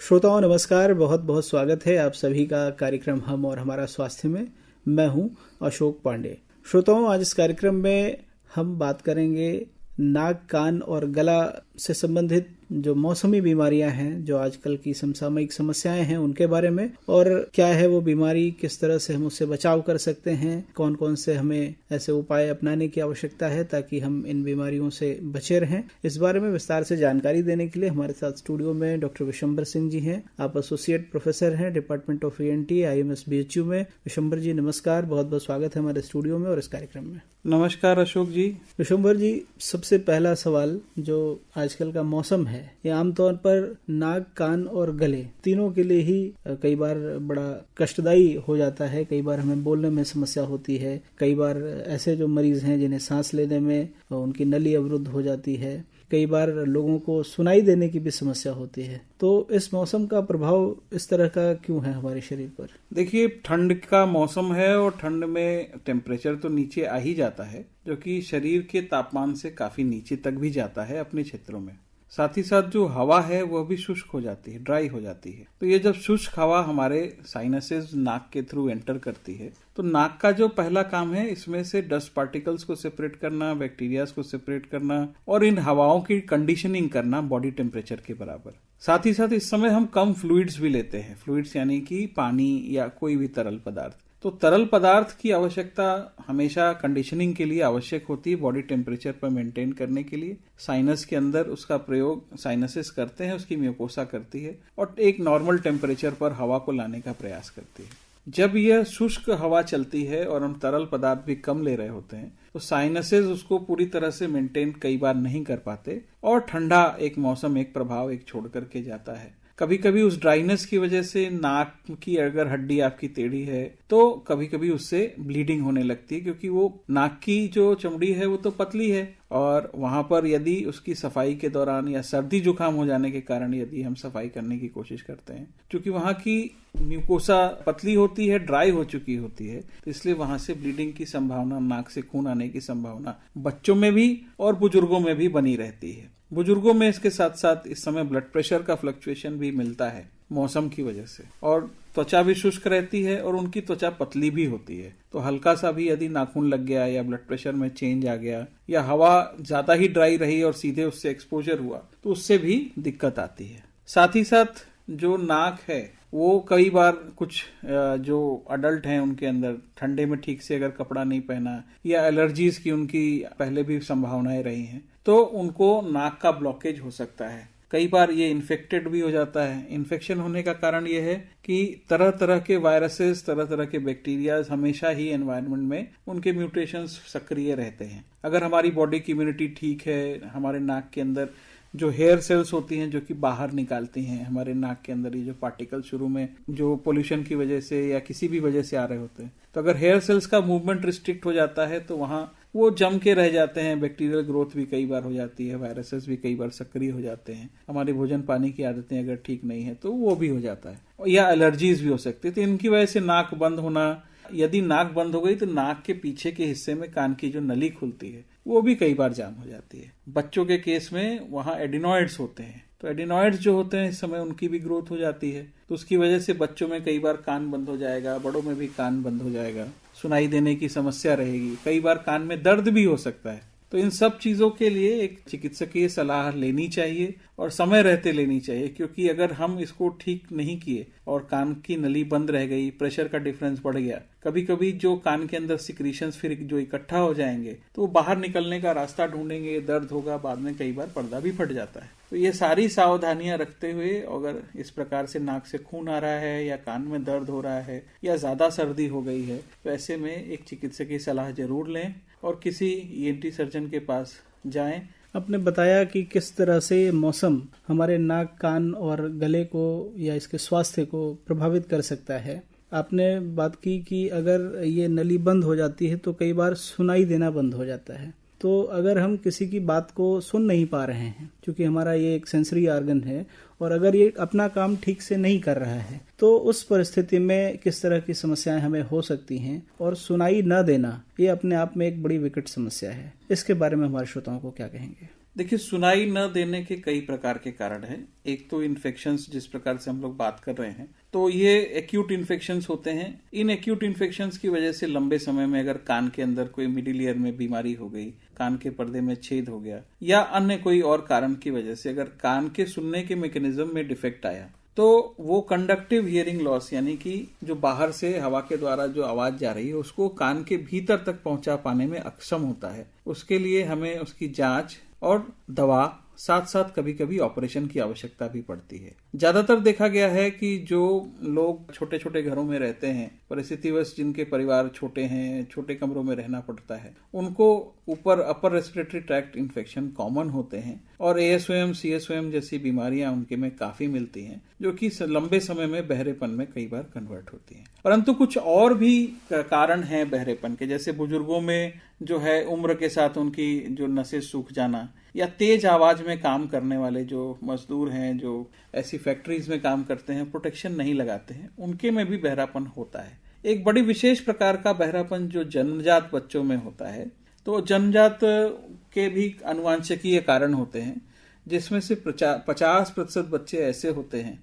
श्रोताओं नमस्कार, बहुत बहुत स्वागत है आप सभी का कार्यक्रम हम और हमारा स्वास्थ्य में। मैं हूं अशोक पांडे। श्रोताओं, आज इस कार्यक्रम में हम बात करेंगे नाक, कान और गला से संबंधित जो मौसमी बीमारियां हैं, जो आजकल की समसामयिक समस्याएं हैं, उनके बारे में। और क्या है वो बीमारी, किस तरह से हम उससे बचाव कर सकते हैं, कौन कौन से हमें ऐसे उपाय अपनाने की आवश्यकता है ताकि हम इन बीमारियों से बचे रहें। इस बारे में विस्तार से जानकारी देने के लिए हमारे साथ स्टूडियो में डॉक्टर विशंबर सिंह जी हैं। आप एसोसिएट प्रोफेसर हैं department of ENT IMS BHU में। विशंबर जी नमस्कार, बहुत बहुत स्वागत है हमारे स्टूडियो में और इस कार्यक्रम में। नमस्कार अशोक जी। विशंबर जी, सबसे पहला सवाल, जो आजकल का मौसम है ये आमतौर पर नाक, कान और गले तीनों के लिए ही कई बार बड़ा कष्टदायी हो जाता है। कई बार हमें बोलने में समस्या होती है, कई बार ऐसे जो मरीज हैं जिन्हें सांस लेने में उनकी नली अवरुद्ध हो जाती है, कई बार लोगों को सुनाई देने की भी समस्या होती है। तो इस मौसम का प्रभाव इस तरह का क्यों है हमारे शरीर पर? देखिए, ठंड का मौसम है और ठंड में टेम्परेचर तो नीचे आ ही जाता है, जो कि शरीर के तापमान से काफी नीचे तक भी जाता है अपने क्षेत्रों में। साथ ही साथ जो हवा है वह भी शुष्क हो जाती है, ड्राई हो जाती है। तो ये जब शुष्क हवा हमारे साइनसेस नाक के थ्रू एंटर करती है, तो नाक का जो पहला काम है इसमें से डस्ट पार्टिकल्स को सेपरेट करना, बैक्टीरियाज को सेपरेट करना और इन हवाओं की कंडीशनिंग करना बॉडी टेम्परेचर के बराबर। साथ ही साथ इस समय हम कम फ्लूइड्स भी लेते हैं। फ्लूइड्स यानी कि पानी या कोई भी तरल पदार्थ। तो तरल पदार्थ की आवश्यकता हमेशा कंडीशनिंग के लिए आवश्यक होती है, बॉडी टेम्परेचर पर मेंटेन करने के लिए। साइनस के अंदर उसका प्रयोग साइनसेस करते हैं, उसकी म्यूकोसा करती है और एक नॉर्मल टेम्परेचर पर हवा को लाने का प्रयास करती है। जब यह शुष्क हवा चलती है और हम तरल पदार्थ भी कम ले रहे होते हैं, तो साइनसेस उसको पूरी तरह से मेंटेन कई बार नहीं कर पाते और ठंडा एक मौसम, एक प्रभाव एक छोड़ करके जाता है। कभी कभी उस ड्राइनेस की वजह से नाक की अगर हड्डी आपकी टेढ़ी है तो कभी कभी उससे ब्लीडिंग होने लगती है, क्योंकि वो नाक की जो चमड़ी है वो तो पतली है और वहां पर यदि उसकी सफाई के दौरान या सर्दी जुकाम हो जाने के कारण यदि हम सफाई करने की कोशिश करते हैं, क्योंकि वहां की म्यूकोसा पतली होती है, ड्राई हो चुकी होती है, तो इसलिए वहां से ब्लीडिंग की संभावना, नाक से खून आने की संभावना बच्चों में भी और बुजुर्गों में भी बनी रहती है। बुजुर्गों में इसके साथ साथ इस समय ब्लड प्रेशर का फ्लक्चुएशन भी मिलता है मौसम की वजह से, और त्वचा भी शुष्क रहती है और उनकी त्वचा पतली भी होती है। तो हल्का सा भी यदि नाखून लग गया या ब्लड प्रेशर में चेंज आ गया या हवा ज्यादा ही ड्राई रही और सीधे उससे एक्सपोजर हुआ तो उससे भी दिक्कत आती है। साथ ही साथ जो नाक है वो कई बार कुछ जो अडल्ट हैं उनके अंदर ठंडे में ठीक से अगर कपड़ा नहीं पहना या एलर्जीज की उनकी पहले भी संभावनाएं रही हैं, तो उनको नाक का ब्लॉकेज हो सकता है। कई बार ये इन्फेक्टेड भी हो जाता है। इन्फेक्शन होने का कारण ये है कि तरह तरह के वायरसेस, तरह तरह के बैक्टीरियाज हमेशा ही एनवायरनमेंट में उनके म्यूटेशंस सक्रिय रहते हैं। अगर हमारी बॉडी की इम्यूनिटी ठीक है, हमारे नाक के अंदर जो हेयर सेल्स होती हैं जो कि बाहर निकालती हैं हमारे नाक के अंदर ये जो पार्टिकल शुरू में जो पोल्यूशन की वजह से या किसी भी वजह से आ रहे होते हैं, तो अगर हेयर सेल्स का मूवमेंट रिस्ट्रिक्ट हो जाता है तो वहां वो जम के रह जाते हैं। बैक्टीरियल ग्रोथ भी कई बार हो जाती है, वायरसेस भी कई बार सक्रिय हो जाते हैं। हमारी भोजन पानी की आदतें अगर ठीक नहीं है तो वो भी हो जाता है, या एलर्जीज भी हो सकती है। तो इनकी वजह से नाक बंद होना, यदि नाक बंद हो गई तो नाक के पीछे के हिस्से में कान की जो नली खुलती है वो भी कई बार जाम हो जाती है। बच्चों के केस में वहां एडिनॉइड्स होते हैं, तो एडिनॉइड्स जो होते हैं इस समय उनकी भी ग्रोथ हो जाती है, तो उसकी वजह से बच्चों में कई बार कान बंद हो जाएगा, बड़ों में भी कान बंद हो जाएगा, सुनाई देने की समस्या रहेगी, कई बार कान में दर्द भी हो सकता है। तो इन सब चीजों के लिए एक चिकित्सकीय सलाह लेनी चाहिए और समय रहते लेनी चाहिए, क्योंकि अगर हम इसको ठीक नहीं किए और कान की नली बंद रह गई, प्रेशर का डिफरेंस बढ़ गया, कभी कभी जो कान के अंदर सिक्रीशंस फिर जो इकट्ठा हो जाएंगे तो वो बाहर निकलने का रास्ता ढूंढेंगे, दर्द होगा, बाद में कई बार पर्दा भी फट जाता है। तो ये सारी सावधानियां रखते हुए अगर इस प्रकार से नाक से खून आ रहा है या कान में दर्द हो रहा है या ज्यादा सर्दी हो गई है, तो ऐसे में एक चिकित्सकीय सलाह जरूर लें और किसी ENT सर्जन के पास जाएं। आपने बताया कि किस तरह से मौसम हमारे नाक, कान और गले को या इसके स्वास्थ्य को प्रभावित कर सकता है। आपने बात की कि अगर ये नली बंद हो जाती है तो कई बार सुनाई देना बंद हो जाता है। तो अगर हम किसी की बात को सुन नहीं पा रहे हैं, क्योंकि हमारा ये एक सेंसरी ऑर्गन है, और अगर ये अपना काम ठीक से नहीं कर रहा है, तो उस परिस्थिति में किस तरह की समस्याएं हमें हो सकती हैं। और सुनाई न देना ये अपने आप में एक बड़ी विकट समस्या है। इसके बारे में हमारे श्रोताओं को क्या कहेंगे? देखिए, सुनाई न देने के कई प्रकार के कारण हैं। एक तो इन्फेक्शंस, जिस प्रकार से हम लोग बात कर रहे हैं, तो ये एक्यूट इन्फेक्शंस होते हैं। इन एक्यूट इन्फेक्शंस की वजह से लंबे समय में अगर कान के अंदर कोई मिडिल ईयर में बीमारी हो गई, कान के पर्दे में छेद हो गया, या अन्य कोई और कारण की वजह से अगर कान के सुनने के मैकेनिज्म में डिफेक्ट आया, तो वो कंडक्टिव हियरिंग लॉस, यानी कि जो बाहर से हवा के द्वारा जो आवाज जा रही है उसको कान के भीतर तक पहुंचा पाने में अक्षम होता है। उसके लिए हमें उसकी जांच और दवा, साथ साथ कभी कभी ऑपरेशन की आवश्यकता भी पड़ती है। ज्यादातर देखा गया है कि जो लोग छोटे छोटे घरों में रहते हैं, परिस्थितिवश जिनके परिवार छोटे हैं, छोटे कमरों में रहना पड़ता है, उनको ऊपर अपर रेस्पिरेटरी ट्रैक्ट इन्फेक्शन कॉमन होते हैं और एएसओएम, सीएसओएम जैसी बीमारियां उनके में काफी मिलती हैं, जो कि लंबे समय में बहरेपन में कई बार कन्वर्ट होती हैं। परंतु कुछ और भी कारण हैं बहरेपन के, जैसे बुजुर्गों में जो है उम्र के साथ उनकी जो नसें सूख जाना, या तेज आवाज में काम करने वाले जो मजदूर हैं, जो ऐसी फैक्ट्रीज में काम करते हैं, प्रोटेक्शन नहीं लगाते हैं, उनके में भी बहरापन होता है। एक बड़ी विशेष प्रकार का बहरापन जो जन्मजात बच्चों में होता है, तो जन्मजात के भी आनुवंशिकीय कारण होते हैं, जिसमें से 50% बच्चे ऐसे होते हैं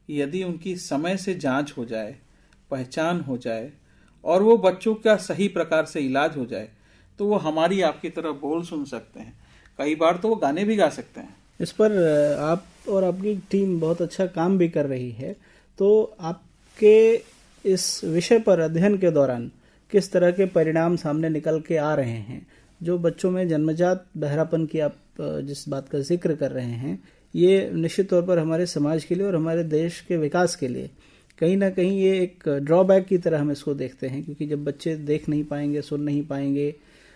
कि यदि उनकी समय से जांच हो जाए, पहचान हो जाए और वो बच्चों का सही प्रकार से इलाज हो जाए, तो वो हमारी आपकी तरह बोल सुन सकते हैं, कई बार तो वो गाने भी गा सकते हैं। इस पर आप और आपकी टीम बहुत अच्छा काम भी कर रही है। तो आपके इस विषय पर अध्ययन के दौरान किस तरह के परिणाम सामने निकल के आ रहे हैं? जो बच्चों में जन्मजात बहरापन की आप जिस बात का जिक्र कर रहे हैं, ये निश्चित तौर पर हमारे समाज के लिए और हमारे देश के विकास के लिए कहीं ना कहीं ये एक ड्रॉबैक की तरह हम इसको देखते हैं, क्योंकि जब बच्चे देख नहीं पाएंगे, सुन नहीं पाएंगे,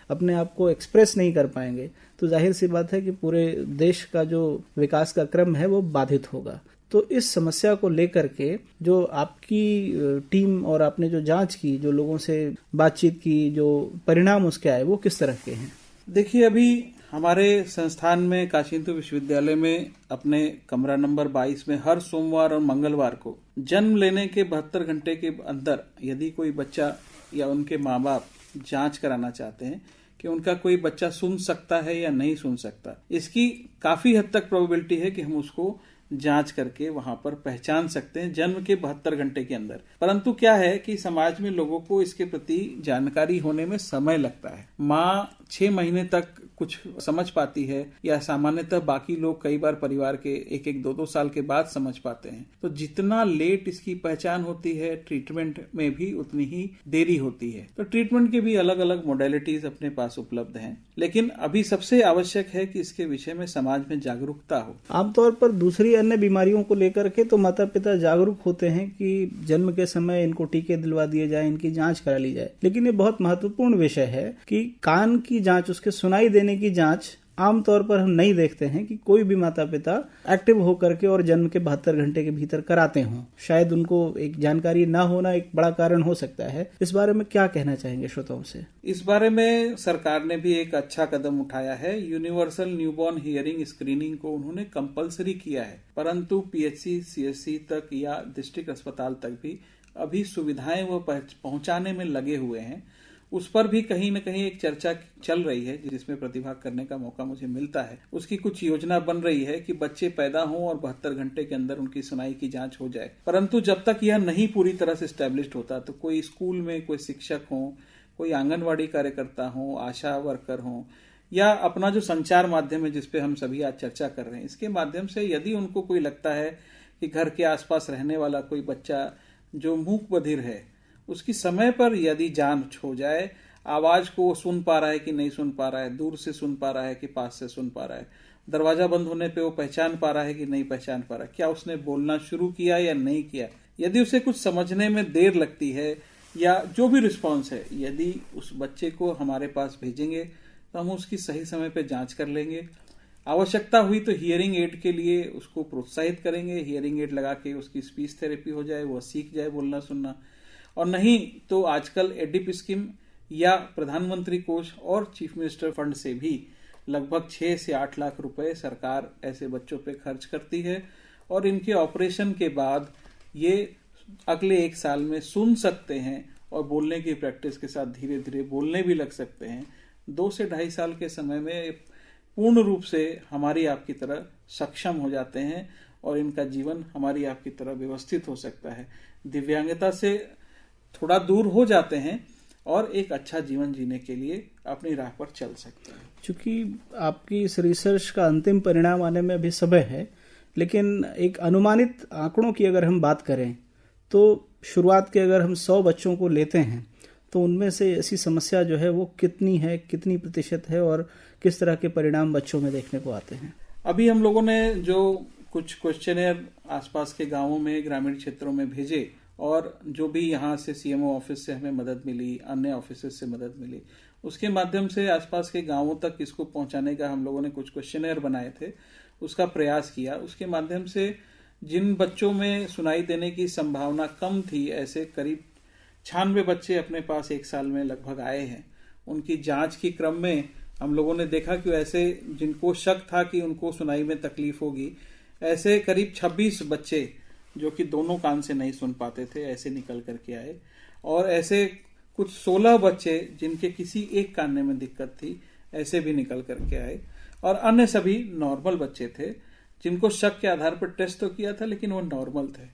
अपने आप को एक्सप्रेस नहीं कर पाएंगे, तो जाहिर सी बात है कि पूरे देश का जो विकास का क्रम है वो बाधित होगा। तो इस समस्या को लेकर के जो आपकी टीम और आपने जो जांच की, जो लोगों से बातचीत की, जो परिणाम उसके आए, वो किस तरह के हैं? देखिए, अभी हमारे संस्थान में, काशी हिंदू विश्वविद्यालय में, अपने कमरा नंबर 22 में हर सोमवार और मंगलवार को जन्म लेने के 72 घंटे के अंदर यदि कोई बच्चा या उनके माँ बाप जांच कराना चाहते हैं कि उनका कोई बच्चा सुन सकता है या नहीं सुन सकता, इसकी काफी हद तक प्रोबेबिलिटी है कि हम उसको जांच करके वहां पर पहचान सकते हैं जन्म के 72 घंटे के अंदर। परंतु क्या है कि समाज में लोगों को इसके प्रति जानकारी होने में समय लगता है। माँ 6 महीने तक कुछ समझ पाती है, या सामान्यतः बाकी लोग कई बार परिवार के 1-2 साल के बाद समझ पाते हैं। तो जितना लेट इसकी पहचान होती है, ट्रीटमेंट में भी उतनी ही देरी होती है। तो ट्रीटमेंट के भी अलग अलग मोडेलिटीज अपने पास उपलब्ध हैं, लेकिन अभी सबसे आवश्यक है कि इसके विषय में समाज में जागरूकता हो। आमतौर पर दूसरी अन्य बीमारियों को लेकर के तो माता पिता जागरूक होते हैं कि जन्म के समय इनको टीके दिलवा दिए जाए, इनकी जांच करा ली जाए, लेकिन ये बहुत महत्वपूर्ण विषय है कि कान की जांच, उसके सुनाई देने की जांच आमतौर पर हम नहीं देखते हैं कि कोई भी माता पिता एक्टिव होकर के और जन्म के 72 घंटे के भीतर कराते हों। शायद उनको एक जानकारी ना होना एक बड़ा कारण हो सकता है। इस बारे में क्या कहना चाहेंगे श्रोताओं से? इस बारे में सरकार ने भी एक अच्छा कदम उठाया है। यूनिवर्सल न्यूबॉर्न हियरिंग स्क्रीनिंग को उन्होंने कंपलसरी किया है, परंतु पीएचसी, सीएचसी तक या डिस्ट्रिक्ट अस्पताल तक भी अभी सुविधाएं वो पहुंचाने में लगे हुए हैं। उस पर भी कहीं न कहीं एक चर्चा चल रही है, जिसमें प्रतिभाग करने का मौका मुझे मिलता है। उसकी कुछ योजना बन रही है कि बच्चे पैदा हों और 72 घंटे के अंदर उनकी सुनाई की जांच हो जाए। परंतु जब तक यह नहीं पूरी तरह से स्टैब्लिश्ड होता, तो कोई स्कूल में कोई शिक्षक हो, कोई आंगनवाड़ी कार्यकर्ता हो, आशा वर्कर हो, या अपना जो संचार माध्यम है जिसपे हम सभी आज चर्चा कर रहे हैं, इसके माध्यम से यदि उनको कोई लगता है कि घर के आसपास रहने वाला कोई बच्चा जो मूक बधिर है, उसकी समय पर यदि जांच हो जाए, आवाज को सुन पा रहा है कि नहीं सुन पा रहा है, दूर से सुन पा रहा है कि पास से सुन पा रहा है, दरवाजा बंद होने पे वो पहचान पा रहा है कि नहीं पहचान पा रहा है, क्या उसने बोलना शुरू किया या नहीं किया, यदि उसे कुछ समझने में देर लगती है, या जो भी रिस्पॉन्स है, यदि उस बच्चे को हमारे पास भेजेंगे तो हम उसकी सही समय पे जांच कर लेंगे। आवश्यकता हुई तो हियरिंग एड के लिए उसको प्रोत्साहित करेंगे, हियरिंग एड लगा के उसकी स्पीच थेरेपी हो जाए, वह सीख जाए बोलना सुनना। और नहीं तो आजकल एडिप स्कीम या प्रधानमंत्री कोष और चीफ मिनिस्टर फंड से भी लगभग 6 से 8 लाख रुपए सरकार ऐसे बच्चों पे खर्च करती है, और इनके ऑपरेशन के बाद ये अगले 1 साल में सुन सकते हैं और बोलने की प्रैक्टिस के साथ धीरे धीरे बोलने भी लग सकते हैं। 2 से 2.5 साल के समय में पूर्ण रूप से हमारी आपकी तरह सक्षम हो जाते हैं और इनका जीवन हमारी आपकी तरह व्यवस्थित हो सकता है, दिव्यांगता से थोड़ा दूर हो जाते हैं और एक अच्छा जीवन जीने के लिए अपनी राह पर चल सकते हैं। चूंकि आपकी इस रिसर्च का अंतिम परिणाम आने में अभी समय है, लेकिन एक अनुमानित आंकड़ों की अगर हम बात करें तो शुरुआत के अगर हम 100 बच्चों को लेते हैं तो उनमें से ऐसी समस्या जो है वो कितनी है, कितनी प्रतिशत है और किस तरह के परिणाम बच्चों में देखने को आते हैं? अभी हम लोगों ने जो कुछ क्वेश्चनेयर आसपास के गांवों में, ग्रामीण क्षेत्रों में भेजे और जो भी यहाँ से सीएमओ ऑफिस से हमें मदद मिली, अन्य ऑफिस से मदद मिली, उसके माध्यम से आसपास के गांवों तक इसको पहुंचाने का हम लोगों ने कुछ क्वेश्चनेयर बनाए थे, उसका प्रयास किया। उसके माध्यम से जिन बच्चों में सुनाई देने की संभावना कम थी, ऐसे करीब 96 बच्चे अपने पास एक साल में लगभग आए हैं। उनकी जांच के क्रम में हम लोगों ने देखा कि ऐसे जिनको शक था कि उनको सुनाई में तकलीफ होगी, ऐसे करीब 26 बच्चे जो कि दोनों कान से नहीं सुन पाते थे, ऐसे निकल करके आए। और ऐसे कुछ 16 बच्चे जिनके किसी एक कान में दिक्कत थी, ऐसे भी निकल करके आए। और अन्य सभी नॉर्मल बच्चे थे जिनको शक के आधार पर टेस्ट तो किया था लेकिन वो नॉर्मल थे।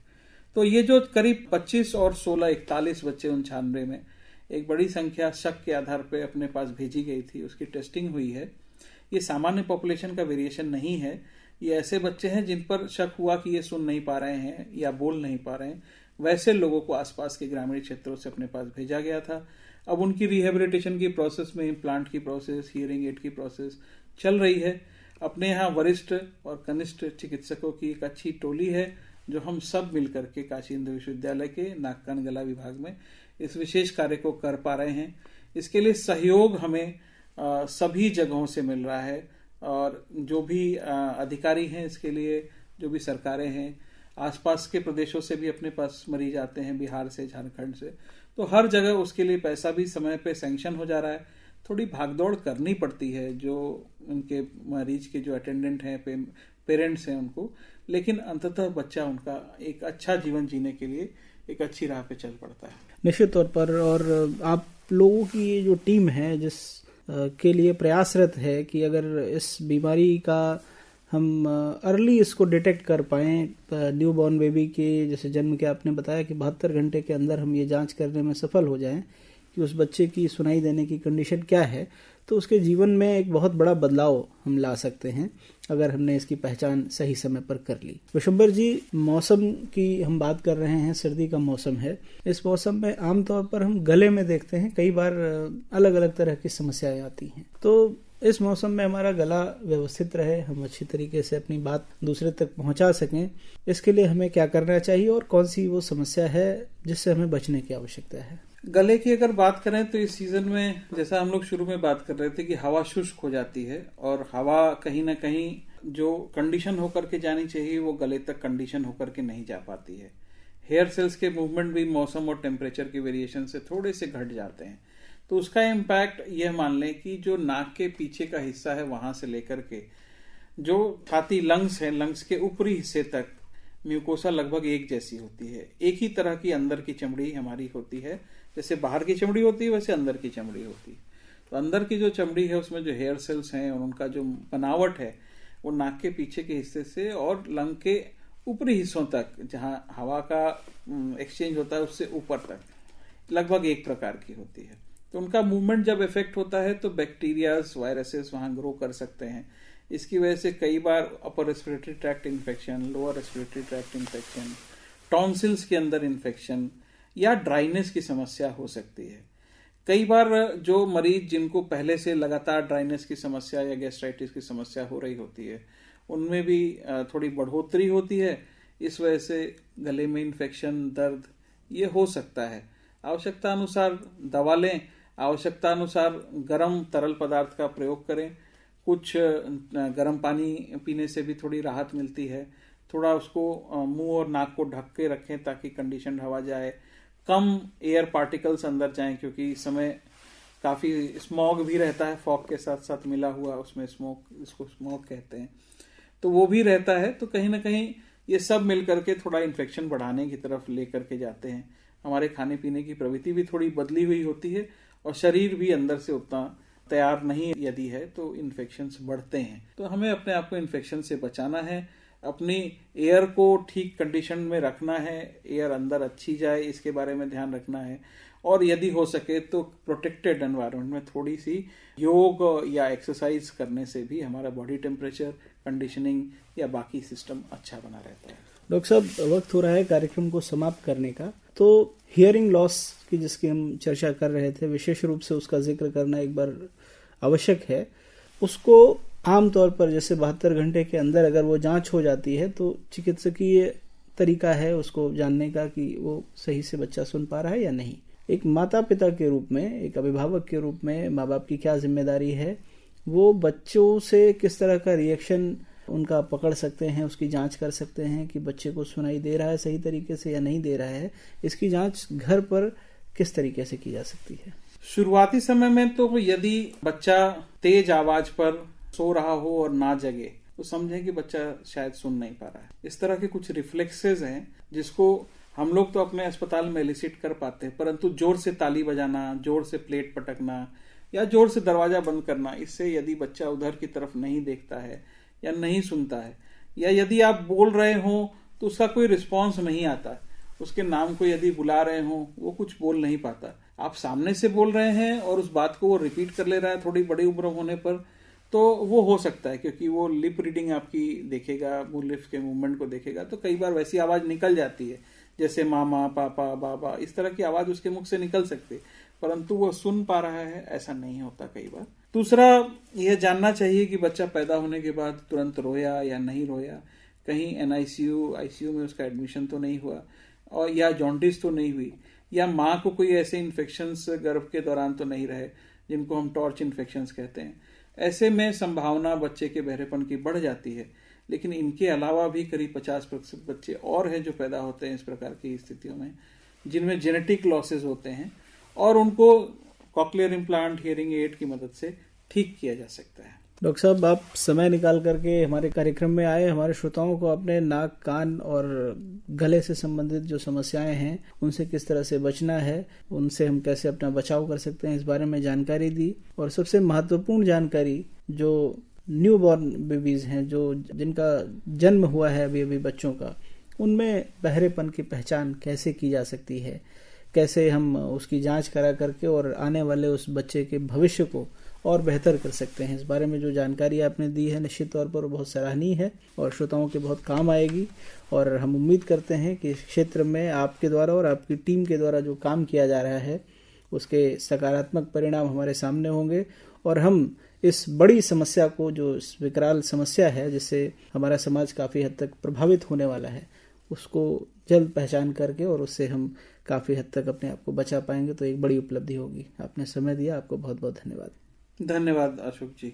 तो ये जो करीब 25 और 16 41 बच्चे 96 में एक बड़ी संख्या शक के आधार पर अपने पास भेजी गई थी, उसकी टेस्टिंग हुई है। ये सामान्य पॉपुलेशन का वेरिएशन नहीं है, ये ऐसे बच्चे हैं जिन पर शक हुआ कि ये सुन नहीं पा रहे हैं या बोल नहीं पा रहे हैं, वैसे लोगों को आसपास के ग्रामीण क्षेत्रों से अपने पास भेजा गया था। अब उनकी रिहेबिलिटेशन की प्रोसेस में इम्प्लांट की प्रोसेस, हियरिंग एड की प्रोसेस चल रही है। अपने यहाँ वरिष्ठ और कनिष्ठ चिकित्सकों की एक अच्छी टोली है जो हम सब मिलकर के काशी हिंदू विश्वविद्यालय के नाक कान गला विभाग में इस विशेष कार्य को कर पा रहे हैं। इसके लिए सहयोग हमें सभी जगहों से मिल रहा है और जो भी अधिकारी हैं इसके लिए, जो भी सरकारें हैं, आसपास के प्रदेशों से भी अपने पास मरीज आते हैं, बिहार से, झारखंड से, तो हर जगह उसके लिए पैसा भी समय पे सैंक्शन हो जा रहा है। थोड़ी भागदौड़ करनी पड़ती है जो उनके मरीज के जो अटेंडेंट हैं, पेरेंट्स हैं उनको, लेकिन अंततः बच्चा उनका एक अच्छा जीवन जीने के लिए एक अच्छी राह पे चल पड़ता है। निश्चित तौर पर। और आप लोगों की जो टीम है जिस के लिए प्रयासरत है कि अगर इस बीमारी का हम अर्ली इसको डिटेक्ट कर पाएँ, न्यू बॉर्न बेबी के जैसे जन्म के आपने बताया कि 72 घंटे के अंदर हम ये जांच करने में सफल हो जाएं कि उस बच्चे की सुनाई देने की कंडीशन क्या है, तो उसके जीवन में एक बहुत बड़ा बदलाव हम ला सकते हैं अगर हमने इसकी पहचान सही समय पर कर ली। विशंबर जी, मौसम की हम बात कर रहे हैं, सर्दी का मौसम है। इस मौसम में आमतौर पर हम गले में देखते हैं कई बार अलग अलग तरह की समस्याएं आती हैं। तो इस मौसम में हमारा गला व्यवस्थित रहे, हम अच्छी तरीके से अपनी बात दूसरे तक पहुंचा सकें, इसके लिए हमें क्या करना चाहिए और कौन सी वो समस्या है जिससे हमें बचने की आवश्यकता है? गले की अगर बात करें तो इस सीजन में, जैसा हम लोग शुरू में बात कर रहे थे कि हवा शुष्क हो जाती है और हवा कहीं ना कहीं जो कंडीशन होकर के जानी चाहिए वो गले तक कंडीशन होकर के नहीं जा पाती है। हेयर सेल्स के मूवमेंट भी मौसम और टेम्परेचर के वेरिएशन से थोड़े से घट जाते हैं, तो उसका इम्पैक्ट यह मान लें कि जो नाक के पीछे का हिस्सा है वहां से लेकर के जो छाती, लंग्स है, लंग्स के ऊपरी हिस्से तक म्यूकोसा लगभग एक जैसी होती है। एक ही तरह की अंदर की चमड़ी हमारी होती है, जैसे बाहर की चमड़ी होती है वैसे अंदर की चमड़ी होती है। तो अंदर की जो चमड़ी है उसमें जो हेयर सेल्स हैं और उनका जो बनावट है वो नाक के पीछे के हिस्से से और लंग के ऊपरी हिस्सों तक, जहां हवा का एक्सचेंज होता है उससे ऊपर तक लगभग एक प्रकार की होती है। तो उनका मूवमेंट जब इफेक्ट होता है तो बैक्टीरियाज, वायरसेस वहां ग्रो कर सकते हैं। इसकी वजह से कई बार upper respiratory tract infection, lower respiratory tract infection, tonsils के अंदर इन्फेक्शन या ड्राइनेस की समस्या हो सकती है। कई बार जो मरीज जिनको पहले से लगातार ड्राइनेस की समस्या या गैस्ट्राइटिस की समस्या हो रही होती है उनमें भी थोड़ी बढ़ोतरी होती है। इस वजह से गले में इन्फेक्शन, दर्द ये हो सकता है। आवश्यकता अनुसार दवा लें, आवश्यकता अनुसार गर्म तरल पदार्थ का प्रयोग करें। कुछ गर्म पानी पीने से भी थोड़ी राहत मिलती है। थोड़ा उसको मुंह और नाक को ढक के रखें ताकि कंडीशन हवा जाए, कम एयर पार्टिकल्स अंदर जाएं, क्योंकि इस समय काफी स्मॉग भी रहता है, फॉग के साथ साथ मिला हुआ उसमें स्मोक, इसको स्मॉग कहते हैं, तो वो भी रहता है। तो कहीं ना कहीं ये सब मिलकर के थोड़ा इन्फेक्शन बढ़ाने की तरफ लेकर के जाते हैं। हमारे खाने पीने की प्रवृत्ति भी थोड़ी बदली हुई होती है और शरीर भी अंदर से उतना तैयार नहीं यदि है तो इन्फेक्शंस बढ़ते हैं। तो हमें अपने आप को इन्फेक्शन से बचाना है, अपनी एयर को ठीक कंडीशन में रखना है, एयर अंदर अच्छी जाए इसके बारे में ध्यान रखना है, और यदि हो सके तो प्रोटेक्टेड एनवायरनमेंट में थोड़ी सी योग या एक्सरसाइज करने से भी हमारा बॉडी टेम्परेचर, कंडीशनिंग या बाकी सिस्टम अच्छा बना रहता है। डॉक्टर साहब, वक्त हो रहा है कार्यक्रम को समाप्त करने का। तो हियरिंग लॉस की जिसकी हम चर्चा कर रहे थे, विशेष रूप से उसका जिक्र करना एक बार आवश्यक है। उसको आमतौर पर जैसे 72 घंटे के अंदर अगर वो जांच हो जाती है तो चिकित्सकीय तरीका है उसको जानने का कि वो सही से बच्चा सुन पा रहा है या नहीं। एक माता पिता के रूप में, एक अभिभावक के रूप में माँ बाप की क्या जिम्मेदारी है, वो बच्चों से किस तरह का रिएक्शन उनका पकड़ सकते हैं, उसकी जांच कर सकते हैं कि बच्चे को सुनाई दे रहा है सही तरीके से या नहीं दे रहा है। इसकी जांच घर पर किस तरीके से की जा सकती है? शुरुआती समय में तो यदि बच्चा तेज आवाज पर सो रहा हो और ना जगे तो समझें कि बच्चा शायद सुन नहीं पा रहा है। इस तरह के कुछ रिफ्लेक्सेस हैं जिसको हम लोग तो अपने अस्पताल में एलिसिट कर पाते हैं, परंतु जोर से ताली बजाना, जोर से प्लेट पटकना या जोर से दरवाजा बंद करना, इससे यदि बच्चा उधर की तरफ नहीं देखता है या नहीं सुनता है, या यदि आप बोल रहे हो तो उसका कोई रिस्पॉन्स नहीं आता, उसके नाम को यदि बुला रहे हो वो कुछ बोल नहीं पाता, आप सामने से बोल रहे हैं और उस बात को वो रिपीट कर ले रहा है थोड़ी बड़ी उम्र होने पर, तो वो हो सकता है क्योंकि वो लिप रीडिंग आपकी देखेगा, मुंह लिप्स के मूवमेंट को देखेगा, तो कई बार वैसी आवाज निकल जाती है जैसे मामा, पापा, बाबा, इस तरह की आवाज उसके मुख से निकल सकती है, परंतु वो सुन पा रहा है ऐसा नहीं होता कई बार। दूसरा, यह जानना चाहिए कि बच्चा पैदा होने के बाद तुरंत रोया या नहीं रोया, कहीं एनआईसीयू, आईसीयू में उसका एडमिशन तो नहीं हुआ, और या जॉन्डिस तो नहीं हुई, या माँ को कोई ऐसे इन्फेक्शंस गर्भ के दौरान तो नहीं रहे जिनको हम टॉर्च इन्फेक्शंस कहते हैं। ऐसे में संभावना बच्चे के बहरेपन की बढ़ जाती है। लेकिन इनके अलावा भी करीब 50% बच्चे और हैं जो पैदा होते हैं इस प्रकार की स्थितियों में, जिनमें जेनेटिक लॉसेस होते हैं, और उनको कॉक्लियर इम्प्लांट, हियरिंग एड की मदद से ठीक किया जा सकता है। डॉक्टर साहब, आप समय निकाल करके हमारे कार्यक्रम में आए, हमारे श्रोताओं को अपने नाक, कान और गले से संबंधित जो समस्याएं हैं उनसे किस तरह से बचना है, उनसे हम कैसे अपना बचाव कर सकते हैं, इस बारे में जानकारी दी। और सबसे महत्वपूर्ण जानकारी, जो न्यू बॉर्न बेबीज हैं, जो जिनका जन्म हुआ है अभी अभी बच्चों का, उनमें बहरेपन की पहचान कैसे की जा सकती है, कैसे हम उसकी जांच करा करके और आने वाले उस बच्चे के भविष्य को और बेहतर कर सकते हैं, इस बारे में जो जानकारी आपने दी है निश्चित तौर पर बहुत सराहनीय है और श्रोताओं के बहुत काम आएगी। और हम उम्मीद करते हैं कि इस क्षेत्र में आपके द्वारा और आपकी टीम के द्वारा जो काम किया जा रहा है उसके सकारात्मक परिणाम हमारे सामने होंगे, और हम इस बड़ी समस्या को, जो इस विकराल समस्या है जिससे हमारा समाज काफ़ी हद तक प्रभावित होने वाला है, उसको जल्द पहचान करके और उससे हम काफ़ी हद तक अपने आप को बचा पाएंगे, तो एक बड़ी उपलब्धि होगी। आपने समय दिया, आपको बहुत बहुत धन्यवाद। धन्यवाद अशोक जी।